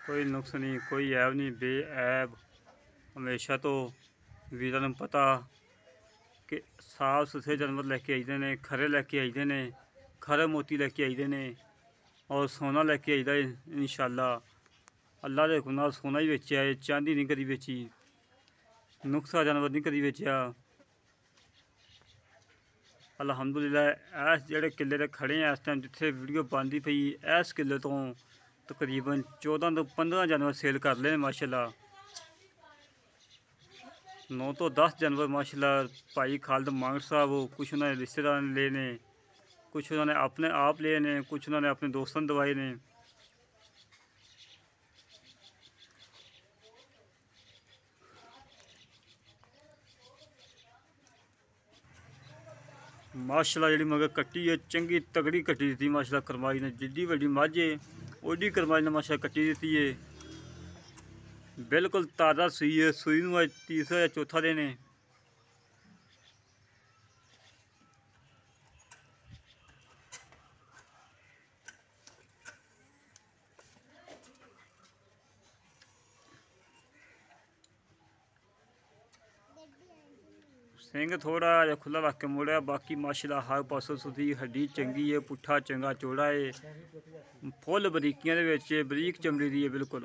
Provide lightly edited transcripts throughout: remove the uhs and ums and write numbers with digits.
कोई नुक्स नहीं, कोई ऐब नहीं, बेऐब। हमेशा तो वीरां नूं पता कि साफ सुथरे जानवर लैके आईदे ने, खरे लैके आईदे ने, खरे मोती लैके आईदे ने और सोना लैके आईदा इंशाअल्लाह। अल्लाह दे हुकम नाल सोना ही बेचेआ है, चांदी नहीं कदी बेची, नुक्सा जानवर नहीं कदी बेचेआ। अल्हम्दुलिल्लाह इस जेह्ड़े किले ते खड़े हैं इस टाइम जिथे वीडियो बनदी पई, इस किले तो तकरीबन 14 तो 15 जानवर सेल कर ले माशाल्लाह। 9 तो 10 जानवर माशाल्लाह भाई खालिद मांगड़ साहब, कुछ उन्होंने रिश्तेदार ने ले ने, कुछ उन्होंने अपने आप ले ने, कुछ उन्होंने अपने दोस्तों ने दवाए ने। माशाल्लाह जी मगर कट्टी है चंगी तगड़ी कट्टी दी माशाल्लाह करमाई ने, जिड्डी वड्डी मझ है ओडी करमाई ने माशाल्लाह कट्टी दी है। बिल्कुल ताज़ा सूई है, सूई नूं अज तीसरा या चौथा दिन है। सिंह थोड़ा जिहा खुला रख के मुड़िया, बाकी माशाल्लाह हर पासों सुधी हड्डी चंगी है, पुट्ठा चंगा चौड़ा है, फुल बरीकियां दे विच बरीक चमड़ी दी है बिल्कुल।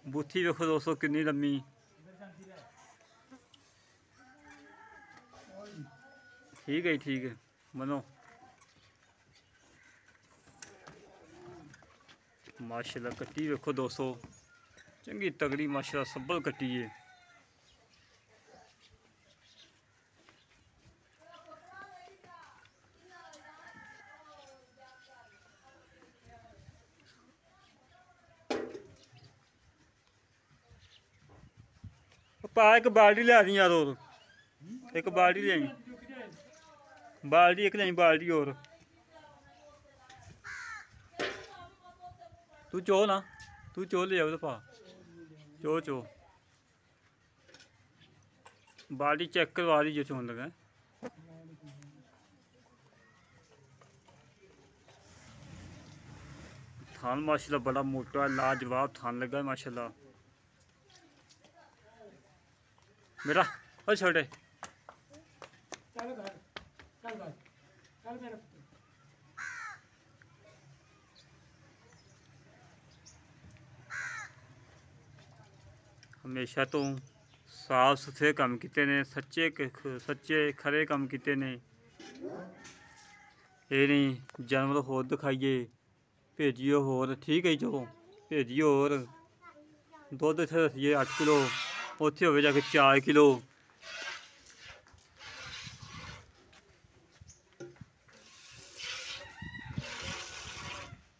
बूथी वेखो दोस्तों कितनी लम्मी, ठीक है ठीक है मनो। माशाल्लाह कट्टी वेखो दोस्तों चंगी तगड़ी माशाल्लाह सब्बल कट्टी है। पा एक बाल्टी लिया दी यार, और एक बाल्टी ले आई, बाल्टी एक ले आई, बाल्टी और तू चो ना, तू चो ले आओ पा, चो चो बाल्टी चेक करवा दी जो चोन लगा। थान माशाल्लाह बड़ा मोटा लाजवाब थान लगा है माशाल्लाह मेरा। और छोटे हमेशा तो साफ सुथरे काम किते ने, सच्चे खरे काम किते ने। ये नहीं जानवर होर दिखाइए, भेजिए होर, ठीक है चलो भेजिए होर। दुद्ध इत्थे दस्सिए 8 किलो, उत्थे होवे जाके 4 किलो।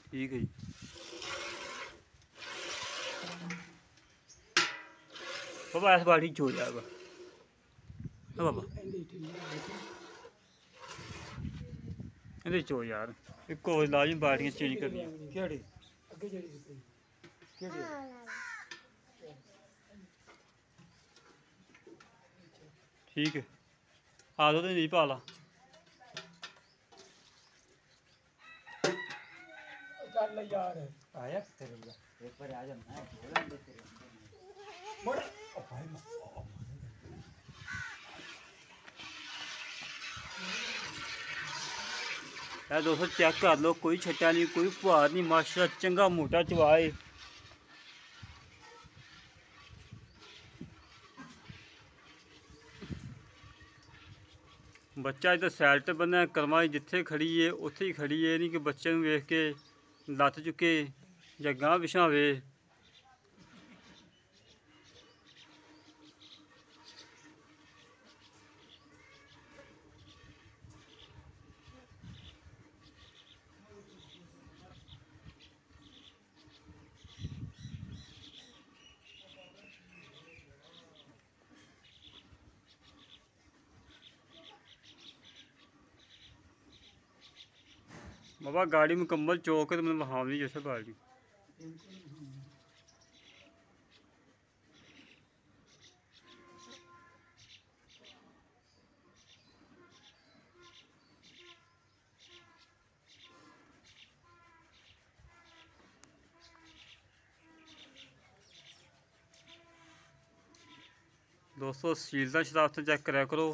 ठीक है जी बाबा, इस बाल्टी चो जाएगा बाबा, ये चो यार एक और लाजमी बाल्टियां चेंज करनी। ठीक है आ दो नहीं पा ला यार आया एक बार आ जाना यार दोस्तों चेक कर लो, कोई छट्टा नहीं, कोई फुहार नहीं, माशाल्लाह चंगा मोटा चवा है। बच्चा इधर सैड ते बना करमाई जिथे खड़ी है उत्थे ही खड़ी है, नहीं कि बच्चे नूं वेख के लत्त चुके या गांह पिछां होवे। बाबा गाड़ी मुकम्मल चौक तो मैंने वहाँ नहीं जैसे बाल्टी। दोस्तों सीलदा शराब तो चेक कराया करो।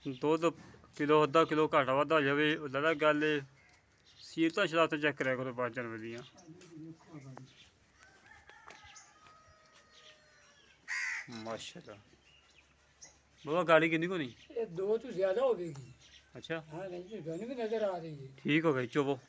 दुध किलो अद्धा किलो घाटा वाधा जाए अलग गल है। सीलदा शराब तो चेक कराया करो 5 जनवरी दियां। माशाल्लाह बाबा गाड़ी कितनी को नहीं? ये 2 तो ज़्यादा हो गई। अच्छा हाँ नहीं दोनों भी नज़र आ रही है। ठीक हो गई चुपो।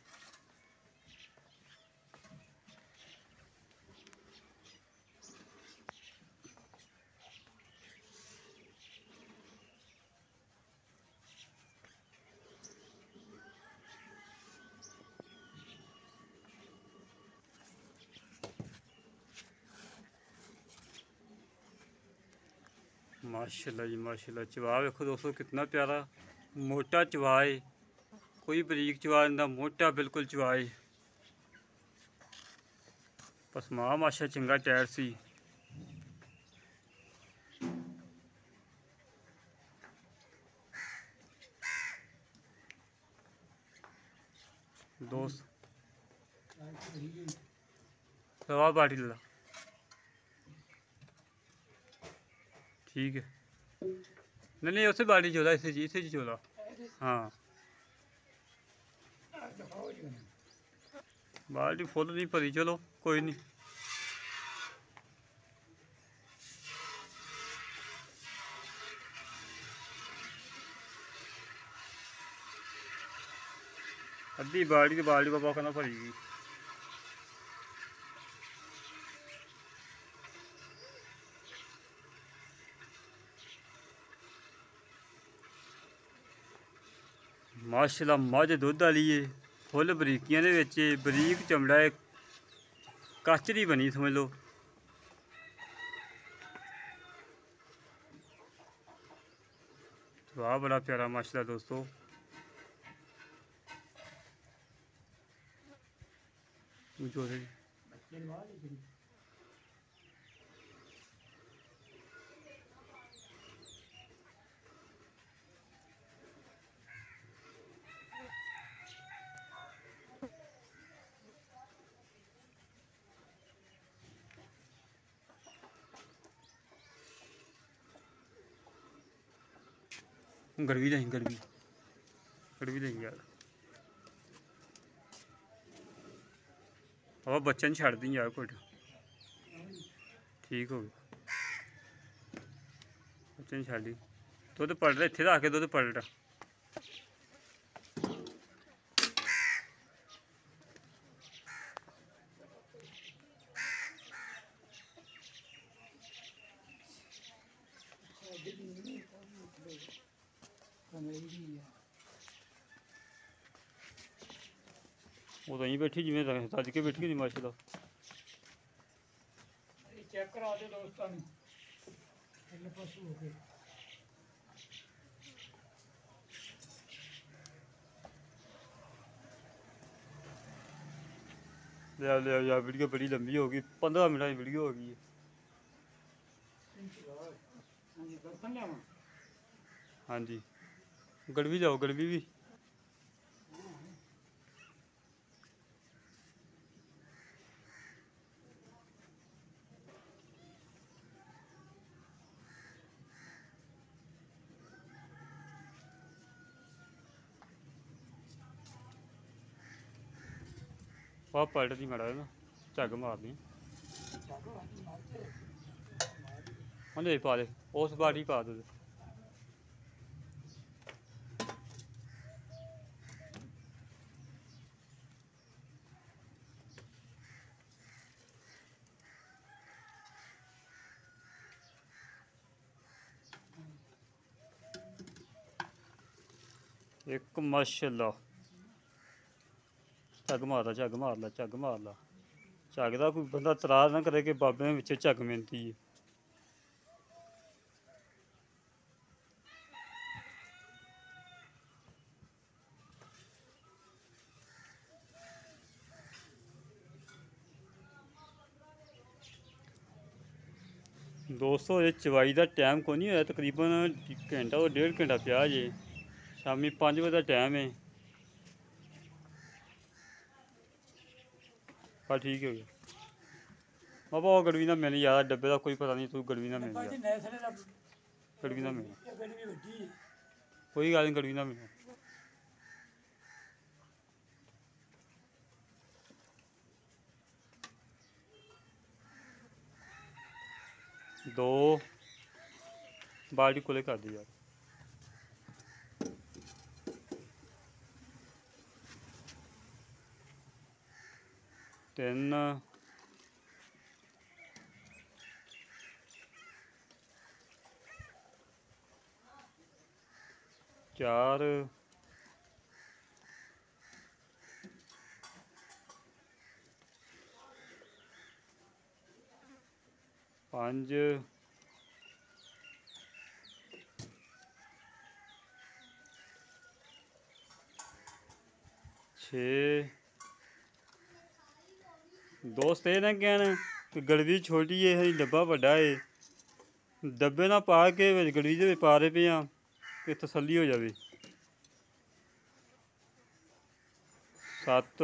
माशाल्लाह जी माशाल्लाह। चवा देखो दोस्तों कितना प्यारा मोटा चवा है, कोई बरीक चवा नहीं, मोटा बिल्कुल चवा है। पसमा माशा चंगा टायर सी। दोस्त सवा बाटी ला ठीक है। नहीं नहीं उसे बाटी चोला इसे जी चोला। हाँ बाल्टी फुल नहीं भरी, चलो कोई नहीं। अद्धी बाल्टी बाबा कहना भरी गई। माशाल्लाह मझ दुद्ध वाली है, फुल बरीकियां दे विच, बरीक चमड़ा है, कचरी बनी समझ लो। वाह बड़ा प्यारा माशाल्लाह दोस्तों। गड़वी नहीं गड़वी नहीं यार। अब बच्चे नहीं छड़ दी यार कुछ ठीक हो गया। बच्चे नहीं छड़ी दुद्ध पलट इतने तो आके दुद्ध पलट। वो तो यहीं बैठी जिमें सज के बैठी थी माशाल्लाह। चेक करा दे दोस्तों पशु हो गए। ले यार वीडियो बड़ी लंबी होगी, 15 मिनट की वीडियो होगी। हाँ जी गड़वी जाओ गड़वी भी। वह पलट दी माड़ा ना झग मारनी उन्हें पा दे उस बाड़ी पा दे। एक माशाल्लाह झग मार ला झग मार ला झग मार ला। झग का कोई बंदा तराज ना करे कि बाबे में झग मिलती है। दोस्तों ये चवाई का टाइम को नहीं होया, तकरीबन घंटा और 1.5 घंटा पिया जे। शामी 5 बजे का टाइम है। हाँ ठीक हो गया। ਬਾਬਾ ਉਹ ਗੜਵੀ ਨਾ ਮਿਲ ਯਾਰ, ਡੱਬੇ ਦਾ ਕੋਈ ਪਤਾ ਨਹੀਂ, ਤੂੰ ਗੜਵੀ ਨਾ ਮਿਲ ਭਾਈ ਯਾਰ, ਜੀ ਨੈਸਲੇ ਦਾ ਗੜਵੀ ਨਾ ਮਿਲ, ਇਹ ਗੜਵੀ ਵੱਡੀ ਹੈ। ਕੋਈ ਗੱਲ ਨਹੀਂ, ਗੜਵੀ ਨਾ ਮਿਲ। ਦੋ ਬਾਲਟੀ ਕੋਲੇ ਕਰ ਦੀ ਯਾਰ। ਤਿੰਨ, ਚਾਰ, ਪੰਜ, ਛੇ। ਦੋਸਤ ਇਹ ਨਾ ਕਹਿਣ ਕਿ ਗੜਵੀ ਛੋਟੀ ਹੈ, ਇਹ ਡੱਬਾ ਵੱਡਾ ਹੈ, ਡੱਬੇ ਨਾਲ ਪਾ ਕੇ ਵਿੱਚ ਗੜਵੀ ਦੇ ਵਿੱਚ ਪਾ ਰਹੇ ਪਏ ਆ ਕਿ ਤਸੱਲੀ ਹੋ ਜਾਵੇ। 7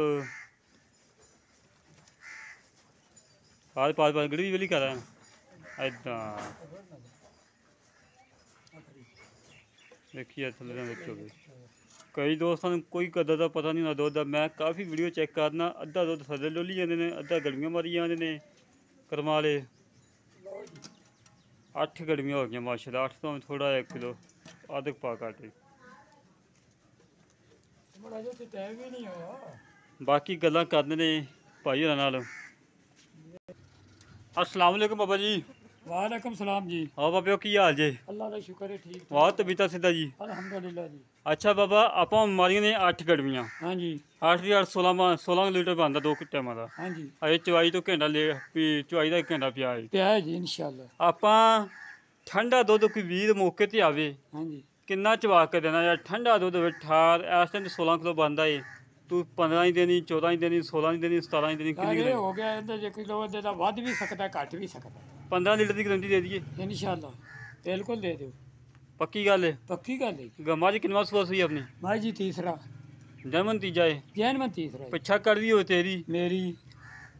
5 ਗੜਵੀ ਵੇਲੀ ਕਰ ਇੱਦਾਂ ਦੇਖੀਏ ਥੱਲੇ ਨਾ ਵਿੱਚ ਹੋਵੇ। ਕਈ ਦੋਸਤਾਂ ਨੂੰ ਕੋਈ ਕਦਰ ਦਾ ਪਤਾ ਨਹੀਂ ਹੁੰਦਾ ਦੁੱਧ ਦਾ। ਮੈਂ ਕਾਫੀ ਵੀਡੀਓ ਚੈੱਕ ਕਰਨਾ, ਅੱਧਾ ਦੁੱਧ ਥੱਲੇ ਡੋਲੀ ਜਾਂਦੇ ਨੇ, ਅੱਧਾ ਗੜਵੀਆਂ ਮਾਰੀ ਜਾਂਦੇ ਨੇ ਕਰਮਾਂ ਵਾਲੇ। 8 ਗੜਵੀਆਂ ਹੋ ਗਈਆਂ ਮਾਸ਼ਾਅੱਲਾ, 8 ਤੋਂ ਥੋੜਾ 1 ਕਿਲੋ ਅੱਧ ਪਾ ਕੱਟ। ਬੜਾ ਜਿਹਾ ਤੇ ਟਾਈਮ ਹੀ ਨਹੀਂ ਹੋਇਆ। ਬਾਕੀ ਗੱਲਾਂ ਕਰਦੇ ਨੇ ਭਾਈ ਹੋਰਾਂ ਨਾਲ। अस्सलाम वालेकुम बाबा जी। वालेकुम सलाम जी। हाँ बाबे की हाल जे? अल्लाह का शुक्र है ठीक। वाह तबीयत सिद्धा जी? अल्हम्दुलिल्लाह जी। अच्छा बाबा ਆਪਾਂ ਮਾਰੀਆਂ ਨੇ 8 ਗੜਵੀਆਂ। हाँ जी। 8 ਦੀ 16 ਲੀਟਰ ਬਣਦਾ 2 ਟਾਈਮਾਂ ਦਾ। हाँ जी। ਅਜੇ ਚਵਾਈ ਤੋਂ ਘੰਟਾ ਲੈ ਵੀ ਚਵਾਈ ਦਾ 1 ਘੰਟਾ ਪਿਆ ਹੈ। ਪਿਆ ਹੈ ਜੀ ਇਨਸ਼ਾਅੱਲਾ। ਆਪਾਂ ਠੰਡਾ ਦੁੱਧ ਕੋਈ ਵੀਰ ਮੌਕੇ ਤੇ ਆਵੇ, हाँ जी। ਕਿੰਨਾ ਚਵਾ ਕੇ ਦੇਣਾ ਯਾਰ? ਠੰਡਾ ਦੁੱਧ ਵਿੱਚ ਠਾਰ ਇਸ ਟਾਈਮ 16 ਕਿਲੋ ਬਣਦਾ ਏ, ਤੂੰ 15 ਹੀ ਦੇਣੀ, 14 ਹੀ ਦੇਣੀ, 16 ਹੀ ਦੇਣੀ, 17 ਹੀ ਦੇਣੀ, ਕਿੰਨੀ ਇਹ ਦੇਣੀ? ਹੋ ਗਿਆ ਇਹਦੇ ਜੇ ਕਿਲੋ ਇਹਦੇ ਦਾ ਵੱਧ ਵੀ ਸਕਦਾ ਘੱਟ ਵੀ ਸਕਦਾ। 15 ਲੀਟਰ ਦੀ ਗਰੰਟੀ ਦੇ ਦਈਏ? ਇਨਸ਼ਾਅੱਲਾ ਬਿਲकुल दे दो। ਪੱਕੀ ਗੱਲ ਹੈ? पक्की गल है। ਗਮਾ ਜੀ ਕਿੰਨਾ ਸੂਆ ਸੂਈ ਆਪਣੀ? भाई जी तीसरा ਜਰਮਨ ਤੀਜਾ ਏ? जैन में तीसरा है। ਪਿੱਛਾ ਕਰਦੀ ਹੋਵੇ ਤੇਰੀ मेरी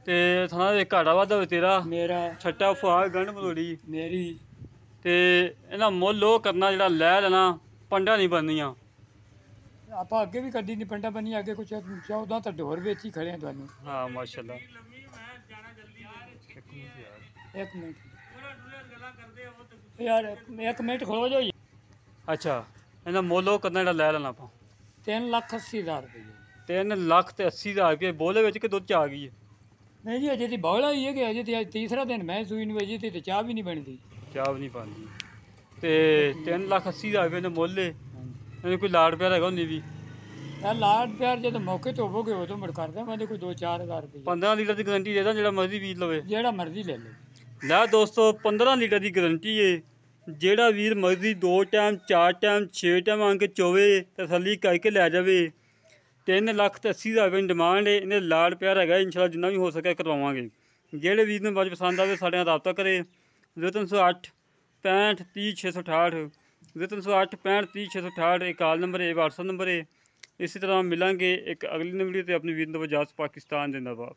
ਤੇ ਥਣਾ ਦੇ ਘਾੜਾ ਵਾਧਾ ਹੋਵੇ ਤੇਰਾ, मेरा ਛੱਟਾ ਫੁਆਰ ਗੰਢ ਮਲੋੜੀ मेरी ਤੇ ਇਹਨਾਂ ਮੁੱਲ ਉਹ ਕਰਨਾ ਜਿਹੜਾ ਲੈ ਲੈਣਾ, ਪੰਡਾ ਨਹੀਂ ਬਣਨੀਆਂ। ਆਪਾਂ ਅੱਗੇ ਵੀ ਕੱਢੀ ਨਹੀਂ ਪੰਡਾ ਬਣੀ, ਅੱਗੇ ਕੁਛ 14 ਤਾਂ ਢੋਰ ਵੇਚੀ ਖੜੇ ਆ ਤੁਹਾਨੂੰ। ਹਾਂ ਮਾਸ਼ਾਅੱਲਾ। एक मिनट यार, एक मिनट खड़ो जाओ। ਅੱਛਾ ਇਹਨਾਂ ਮੁੱਲ ਉਹ ਕਰਨਾ ਜਿਹੜਾ ਲੈ ਲੈਣਾ ਆਪਾਂ। 3,80,000 रुपये। 3,80,000 ਰੁਪਏ ਬੋਲੇ ਵਿੱਚ ਕਿ ਦੁੱਧ ਚ ਆ ਗਈ ਹੈ? नहीं जी अजय तो बौला ही है कि अजय तो तीसरा दिन मैं सूई नहीं बजी थी तो चाह भी नहीं बनती। ਚਾਹ ਵੀ ਨਹੀਂ ਪਾਉਂਦੀ ਤੇ 3,80,000 ਰੁਪਏ ਦਾ ਮੁੱਲ ਹੈ। ਇਹਨੂੰ ਕੋਈ ਲਾੜ ਪਿਆਰ ਹੈਗਾ ਉਹਨੇ ਵੀ? यार लाड प्यार जो मौके तो होवोगे वो तो मुड़ करदा मैं कोई 2-4 हज़ार रुपये 15 ਲੀਟਰ ਦੀ ਗਰੰਟੀ ਦੇ ਦਾਂ, ਜਿਹੜਾ ਮਰਜ਼ੀ ਵੀਰ ਲਵੇ। जेड़ा मर्जी ले लो। ਲੈ ਦੋਸਤੋ 15 ਲੀਟਰ ਦੀ ਗਰੰਟੀ ਏ, ਜਿਹੜਾ ਵੀਰ ਮਰਜ਼ੀ 2 ਟਾਈਮ 4 ਟਾਈਮ 6 ਟਾਈਮ ਆ ਕੇ ਚੋਵੇ ਤਸੱਲੀ ਕਰਕੇ ਲੈ ਜਾਵੇ। 3,80,000 ਰੁਪਏ ਡਿਮਾਂਡ ਹੈ। ਇਹਨੇ ਲਾੜ ਪਿਆਰ ਹੈਗਾ, ਇੰਸ਼ਾਅੱਲਾ ਜਿੰਨਾ ਵੀ ਹੋ ਸਕਿਆ ਕਰਵਾਵਾਂਗੇ। ਜਿਹੜੇ ਵੀਰ ਨੂੰ ਬਾਅਦ ਪਸੰਦ ਆਵੇ ਸਾਡੇ ਨਾਲ ਰਾਬਤਾ ਕਰੇ। 0308 65 30 668, 0308 65 30 668 ਇਹ ਕਾਲ ਨੰਬਰ ਹੈ, WhatsApp ਨੰਬਰ ਹੈ। ਇਸੇ ਤਰ੍ਹਾਂ ਮਿਲਾਂਗੇ ਇੱਕ ਅਗਲੀ ਵੀਡੀਓ ਤੇ। ਆਪਣੀ ਵੀਰ ਨੂੰ ਇਜਾਜ਼ਤ, ਪਾਕਿਸਤਾਨ ਜ਼ਿੰਦਾਬਾਦ।